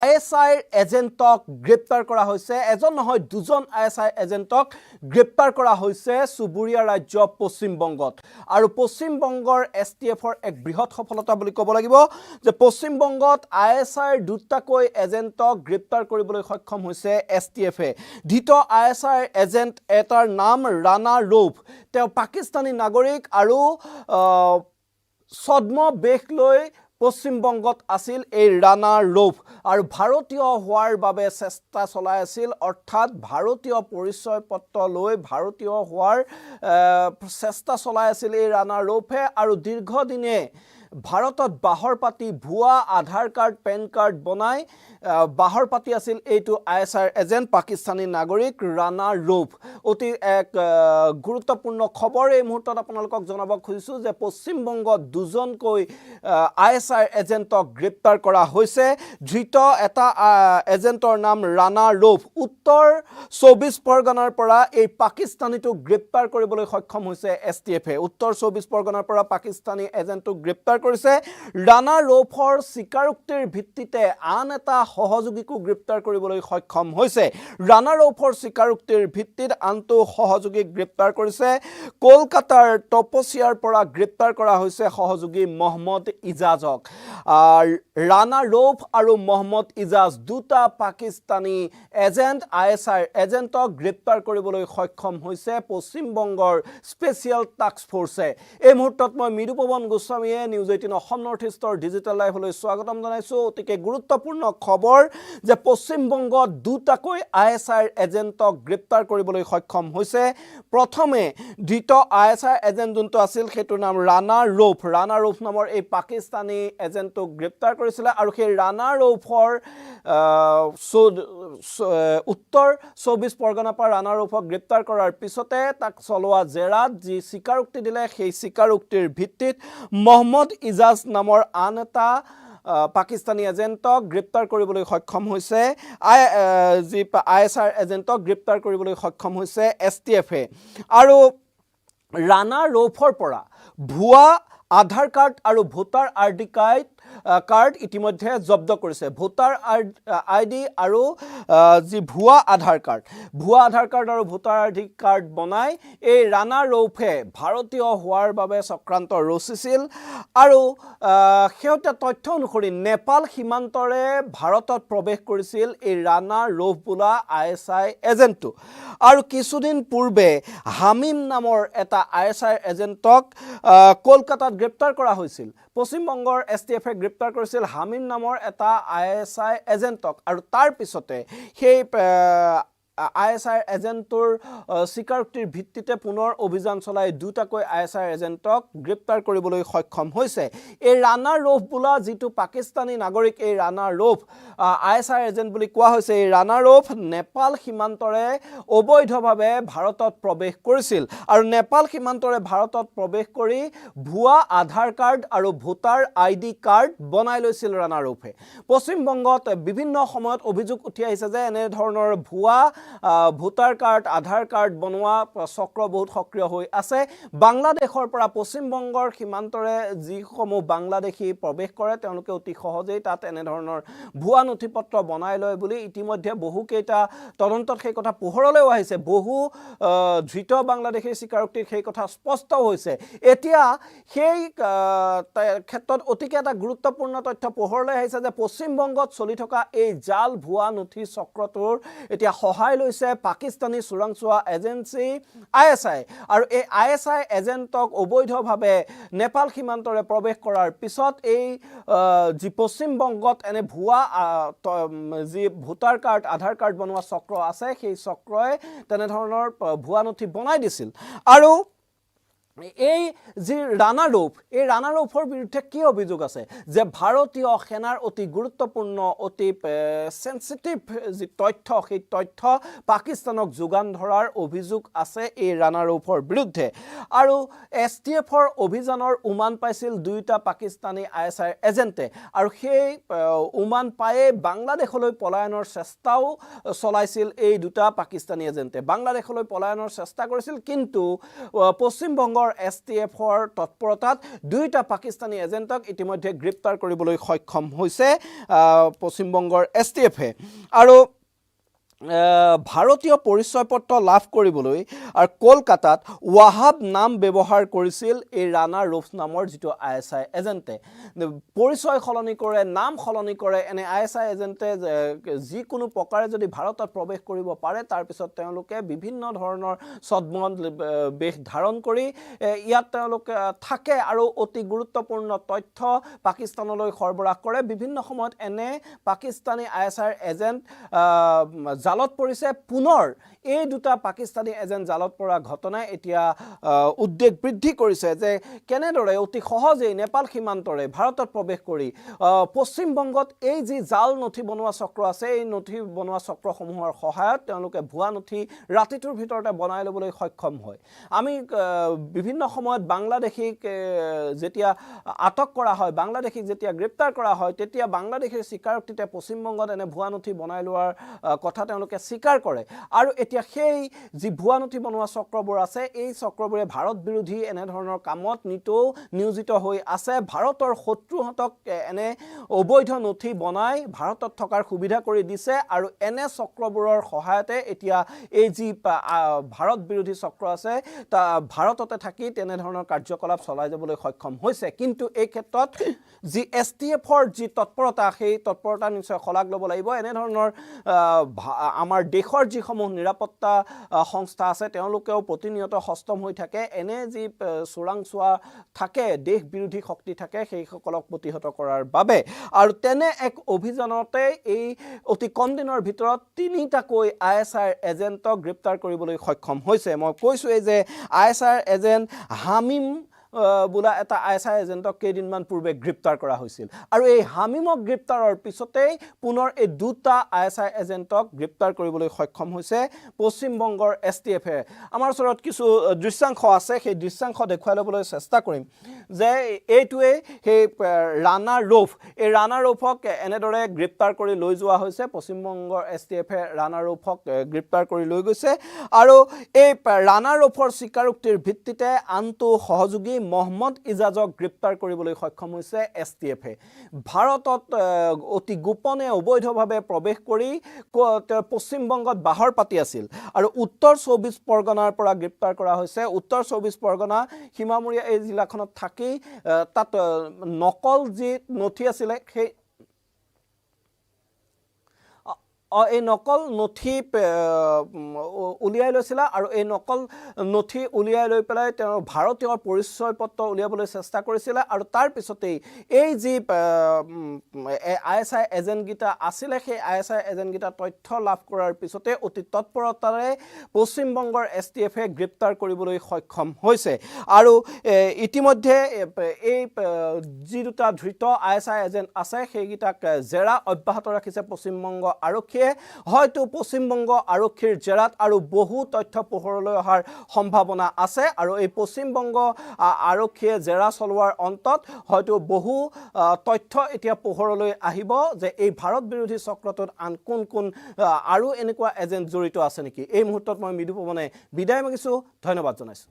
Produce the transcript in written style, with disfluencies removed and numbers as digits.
ISI এজেণ্টক গ্ৰেপ্তাৰ কৰা হৈছে এজন নহয় দুজন ISI এজেণ্টক গ্ৰেপ্তাৰ কৰা হৈছে সুবুৰীয়া ৰাজ্য পশ্চিম বংগত আৰু পশ্চিম বংগৰ STFৰ এক বৃহৎ সফলতা বুলি ক'ব লাগিব যে পশ্চিম বংগত ISIৰ দুটাকৈ এজেণ্টক গ্ৰেপ্তাৰ কৰিবলৈ সক্ষম হৈছে STFে দ্বিত ISI এজেণ্ট এটাৰ নাম ৰাণা ৰৌফ তেওঁ পাকিস্তানী নাগৰিক আৰু ছদ্ম বেশ লৈ পশ্চিম বংগত আছিল এই ৰাণা ৰৌফ আৰু ভাৰতীয় হোৱাৰ বাবে চেষ্টা চলাই আছিল অৰ্থাৎ ভাৰতীয় পৰিচয় পত্ৰ লৈ ভাৰতীয় হোৱাৰ চেষ্টা চলাই আছিল এই ৰাণা ৰৌফে আৰু দীৰ্ঘদিনে ভাৰতত বাহৰ পাতি ভুৱা আধাৰ কাৰ্ড পেন কাৰ্ড বনাই বাহৰ পাতি আছিল এইটো ISIৰ এজেণ্ট পাকিস্তানী নাগৰিক ৰাণা ৰৌফ অতি এক গুৰুত্বপূৰ্ণ খবৰ এই মুহূৰ্তত আপোনালোকক জনাব খুজিছো যে পশ্চিম বংগত দুজনকৈ ISIৰ এজেণ্টক গ্ৰেপ্তাৰ কৰা হৈছে ধৃত এটা এজেণ্টৰ নাম ৰাণা ৰৌফ উত্তৰ 24 পৰগনাৰ পৰা এই পাকিস্তানীটো গ্ৰেপ্তাৰ কৰিবলৈ সক্ষম হৈছে STFে উত্তৰ 24 পৰগনাৰ পৰা পাকিস্তানী এজেণ্টক গ্ৰেপ্তাৰ কৰিছে ৰাণা ৰৌফৰ স্বীকাৰোক্তিৰ ভিত্তিতে আন এটা সহযোগীকো গ্ৰেপ্তাৰ কৰিবলৈ সক্ষম হৈছে ৰাণা ৰৌফৰ স্বীকাৰোক্তিৰ ভিত্তিত আনটো সহযোগীক গ্ৰেপ্তাৰ কৰিছে কলকাতাৰ তপসিয়াৰ পৰা গ্ৰেপ্তাৰ কৰা হৈছে সহযোগী মহম্মদ ইজাজক ৰাণা ৰৌফ আৰু মহম্মদ ইজাজ দুটা পাকিস্তানী এজেণ্ট ISIৰ এজেণ্টক গ্ৰেপ্তাৰ কৰিবলৈ সক্ষম হৈছে পশ্চিম বংগৰ স্পেচিয়েল টাস্ক ফোৰ্ছে এই মুহূৰ্তত মই মৃদুপৱন গোস্বামীয়ে নিউজ 18 অসম নৰ্থ ইষ্টৰ ডিজিটেল লাইভলৈ স্বাগতম জনাইছো অতিকে গুৰুত্বপূৰ্ণ খবৰ যে পশ্চিম বংগত দুটাকৈ ISIৰ এজেণ্টক গ্ৰেপ্তাৰ কৰিবলৈ সক্ষম হৈছে প্ৰথমে দ্বিত ISI এজেণ্ট যোনটো আছিল সেইটোৰ নাম ৰাণা ৰৌফ নামৰ এই পাকিস্তানী এজেণ্টক গ্ৰেপ্তাৰ কৰিছিল আৰু সেই ৰাণা ৰৌফৰ উত্তৰ 24 পৰগনাৰ পৰা ৰাণা ৰৌফক গ্ৰেপ্তাৰ কৰাৰ পিছতে তাক চলোৱা জেৰাত যি স্বীকাৰোক্তি দিলে সেই স্বীকাৰোক্তিৰ ভিত্তিত মহম্মদ ইজাজ নামৰ আন এটা পাকিস্তানী এজেণ্টক গ্ৰেপ্তাৰ কৰিবলৈ সক্ষম হৈছে যি ISIৰ এজেণ্টক গ্ৰেপ্তাৰ কৰিবলৈ সক্ষম হৈছে STFে আৰু ৰাণা ৰৌফৰ পৰা ভুৱা আধাৰ কাৰ্ড আৰু ভোটাৰ ID কাৰ্ড ইতিমধ্যে জব্দ কৰিছে ভোটাৰ ID আৰু যি ভুৱা আধাৰ কাৰ্ড আৰু ভোটাৰ ID কাৰ্ড বনাই এই ৰাণা ৰৌফে ভাৰতীয় হোৱাৰ বাবে চক্ৰান্ত ৰচিছিল আৰু হেউতে তথ্য অনুসৰি নেপাল সীমান্তৰে ভাৰতত প্ৰৱেশ কৰিছিল এই ৰাণা ৰৌফ বোলা ISI এজেণ্টটো আৰু কিছুদিন পূৰ্বে হামিম নামৰ এটা ISI এজেণ্টক কলকাতাত গ্ৰেপ্তাৰ কৰা হৈছিল পশ্চিম বংগৰ STFে গ্ৰেপ্তাৰ কৰিছিল হামিম নামৰ এটা ISI এজেণ্টক আৰু তাৰ পিছতে সেই ISIৰ এজেণ্টৰ স্বীকাৰোক্তিৰ ভিত্তিতে পুনৰ অভিযান চলাই দুটাকৈ ISIৰ এজেণ্টক গ্ৰেপ্তাৰ কৰিবলৈ সক্ষম হৈছে এই ৰাণা ৰৌফ বোলা যিটো পাকিস্তানী নাগৰিক এই ৰাণা ৰৌফ ISIৰ এজেণ্ট বুলি কোৱা হৈছে এই ৰাণা ৰৌফ নেপাল সীমান্তৰে অবৈধভাৱে ভাৰতত প্ৰৱেশ কৰিছিল আৰু নেপাল সীমান্তৰে ভাৰতত প্ৰৱেশ কৰি ভুৱা আধাৰ কাৰ্ড আৰু ভোটাৰ ID কাৰ্ড বনাই লৈছিল ৰাণা ৰৌফে পশ্চিম বংগত বিভিন্ন সময়ত অভিযোগ উঠি আহিছে যে এনে ধৰণৰ ভুৱা ভোটাৰ কাৰ্ড আধাৰ কাৰ্ড বনোৱা চক্ৰ বহুত সক্ৰিয় হৈ আছে বাংলাদেশৰ পৰা পশ্চিম বংগৰ সীমান্তৰে যিসমূহ বাংলাদেশী প্ৰৱেশ কৰে তেওঁলোকে অতি সহজেই তাত এনে ধৰণৰ ভুৱা নথিপত্ৰ বনাই লয় বুলি ইতিমধ্যে বহু কেইটা তদন্তত সেই কথা পোহৰলৈ আহিছে বহু ধৃত বাংলাদেশী স্বীকাৰোক্তিত সেই কথা স্পষ্ট হৈছে এতিয়া সেই ক্ষেত্ৰত অতিকে এটা গুৰুত্বপূৰ্ণ তথ্য পোহৰলৈ আহিছে যে পশ্চিম বংগত চলি থকা এই জাল ভুৱা নথি চক্ৰটোৰ এতিয়া সহায় লৈছে পাকিস্তানী চোৰাংচোৱা এজেন্সি ISI আৰু এই ISI এজেণ্টক অবৈধভাৱে নেপাল সীমান্তৰে প্ৰৱেশ কৰাৰ পিছত এই যি পশ্চিম বংগত এনে ভুৱা যি ভোটাৰ কাৰ্ড আধাৰ কাৰ্ড বনোৱা চক্ৰ আছে সেই চক্ৰই তেনে ধৰণৰ ভুৱা নথি বনাই দিছিল আৰু এই যি ৰাণা ৰৌফৰ বিৰুদ্ধে কি অভিযোগ আছে যে ভাৰতীয় সেনাৰ অতি গুৰুত্বপূৰ্ণ অতি সেনসিটিভ যি তথ্য সেই তথ্য পাকিস্তানক যোগান ধৰাৰ অভিযোগ আছে এই ৰাণা ৰৌফৰ বিৰুদ্ধে আৰু STFৰ অভিযানৰ উমান পাইছিল দুইটা পাকিস্তানী ISIৰ এজেণ্টে আৰু সেই উমান পায়ে বাংলাদেশলৈ পলায়নৰ চেষ্টাও চলাইছিল এই দুটা পাকিস্তানী এজেণ্টে বাংলাদেশলৈ পলায়নৰ চেষ্টা কৰিছিল কিন্তু পশ্চিম বংগৰ বংগৰ STFৰ তৎপৰতাত দুইটা পাকিস্তানী এজেণ্টক ইতিমধ্যে গ্ৰেপ্তাৰ কৰিবলৈ সক্ষম হৈছে পশ্চিম বংগৰ STFে আৰু ভাৰতীয় পৰিচয়পত্ৰ লাভ কৰিবলৈ আৰু কলকাতাত ৱাহাব নাম ব্যৱহাৰ কৰিছিল এই ৰাণা ৰৌফ নামৰ যিটো ISI এজেণ্টে পৰিচয় সলনি কৰে নাম সলনি কৰে এনে ISI এজেণ্টে যিকোনো প্ৰকাৰে যদি ভাৰতত প্ৰৱেশ কৰিব পাৰে তাৰ পিছত তেওঁলোকে বিভিন্ন ধৰণৰ ছদ্মন বেশ ধাৰণ কৰি ইয়াত তেওঁলোকে থাকে আৰু অতি গুৰুত্বপূৰ্ণ তথ্য পাকিস্তানলৈ সৰবৰাহ কৰে বিভিন্ন সময়ত এনে পাকিস্তানী ISI এজেণ্ট জালত পৰিছে পুনৰ এই দুটা পাকিস্তানী এজেণ্ট জালত পৰা ঘটনাই এতিয়া উদ্বেগ বৃদ্ধি কৰিছে যে কেনেদৰে অতি সহজেই নেপাল সীমান্তৰে ভাৰতত প্ৰৱেশ কৰি পশ্চিম বংগত এই যি জাল নথি বনোৱা চক্ৰ আছে এই নথি বনোৱা চক্ৰসমূহৰ সহায়ত তেওঁলোকে ভুৱা নথি ৰাতিটোৰ ভিতৰতে বনাই ল'বলৈ সক্ষম হয় আমি বিভিন্ন সময়ত বাংলাদেশীক যেতিয়া আটক কৰা হয় বাংলাদেশীক যেতিয়া গ্ৰেপ্তাৰ কৰা হয় তেতিয়া বাংলাদেশীৰ স্বীকাৰোক্তিতে পশ্চিম বংগত এনে ভুৱা নথি বনাই লোৱাৰ কথা তেওঁলোকে স্বীকাৰ কৰে আৰু এতিয়া সেই যি ভুৱা নথি বনোৱা চক্ৰবোৰ আছে এই চক্ৰবোৰে ভাৰত বিৰোধী এনে ধৰণৰ কামত নিয়োজিত হৈ আছে ভাৰতৰ শত্ৰুহঁতক এনে অবৈধ নথি বনাই ভাৰতত থকাৰ সুবিধা কৰি দিছে আৰু এনে চক্ৰবোৰৰ সহায়তে এতিয়া এই যি ভাৰত বিৰোধী চক্ৰ আছে তা ভাৰততে থাকি তেনে ধৰণৰ কাৰ্যকলাপ চলাই যাবলৈ সক্ষম হৈছে কিন্তু এই ক্ষেত্ৰত যি STFৰ যি তৎপৰতা সেই তৎপৰতা নিশ্চয় শলাগ ল'ব লাগিব এনে ধৰণৰ আমাৰ দেশৰ যিসমূহ নিৰাপত্তা সংস্থা আছে তেওঁলোকেও প্ৰতিনিয়ত হস্তম হৈ থাকে এনে যি চোৰাংচোৱা থাকে দেশ বিৰোধী শক্তি থাকে সেইসকলক প্ৰতিহত কৰাৰ বাবে আৰু তেনে এক অভিযানতে এই অতি কম দিনৰ ভিতৰত তিনিটাকৈ ISI এজেণ্টক গ্ৰেপ্তাৰ কৰিবলৈ সক্ষম হৈছে মই কৈছোঁ এই যে ISI এজেণ্ট হামিম বোলা এটা ISI এজেণ্টক কেইদিনমান পূৰ্বে গ্ৰেপ্তাৰ কৰা হৈছিল আৰু এই হামিমক গ্ৰেপ্তাৰৰ পিছতেই পুনৰ এই দুটা ISI এজেণ্টক গ্ৰেপ্তাৰ কৰিবলৈ সক্ষম হৈছে পশ্চিম বংগৰ STFে আমাৰ ওচৰত কিছু দৃশ্যাংশ আছে সেই দৃশ্যাংশ দেখুৱাই ল'বলৈ চেষ্টা কৰিম যে এইটোৱে সেই ৰাণা ৰৌফ এই ৰাণা ৰৌফক এনেদৰে গ্ৰেপ্তাৰ কৰি লৈ যোৱা হৈছে পশ্চিম বংগৰ STFে ৰাণা ৰৌফক গ্ৰেপ্তাৰ কৰি লৈ গৈছে আৰু এই ৰাণা ৰৌফৰ স্বীকাৰোক্তিৰ ভিত্তিতে আনটো সহযোগী মহম্মদ ইজাজক গ্ৰেপ্তাৰ কৰিবলৈ সক্ষম হৈছে STFে ভাৰতত অতি গোপনে অবৈধভাৱে প্ৰৱেশ কৰি পশ্চিম বংগত বাহৰ পাতি আছিল আৰু উত্তৰ 24 পৰগনাৰ পৰা গ্ৰেপ্তাৰ কৰা হৈছে উত্তৰ 24 পৰগনা সীমামূৰীয়া এই জিলাখনত থাকি তাত নকল যি নথি আছিল সেই এই নকল নথি উলিয়াই লৈছিল আৰু এই নকল নথি উলিয়াই লৈ পেলাই তেওঁ ভাৰতীয় পৰিচয় পত্ৰ উলিয়াবলৈ চেষ্টা কৰিছিল আৰু তাৰ পিছতেই এই যি ISI এজেণ্টগিটা আছিল সেই ISI এজেণ্টগিটা তথ্য লাভ কৰাৰ পিছতে অতি তৎপৰতাৰে পশ্চিম বংগৰ STFে গ্ৰেপ্তাৰ কৰিবলৈ সক্ষম হৈছে আৰু ইতিমধ্যে এই যি দুটা ধৃত ISI এজেণ্ট আছে সেইগিটাক জেৰা অব্যাহত ৰাখিছে পশ্চিম বংগ আৰক্ষী হয়তো পশ্চিম বংগ আৰক্ষীৰ জেৰাত আৰু বহু তথ্য পোহৰলৈ অহাৰ সম্ভাৱনা আছে আৰু এই পশ্চিম বংগ আৰক্ষীয়ে জেৰা চলোৱাৰ অন্তত হয়তো বহু তথ্য এতিয়া পোহৰলৈ আহিব যে এই ভাৰত বিৰোধী চক্ৰটোত আন কোন আৰু এনেকুৱা এজেণ্ট জড়িত আছে নেকি এই মুহূৰ্তত মই মৃদু পৱনে বিদায় মাগিছোঁ ধন্যবাদ জনাইছোঁ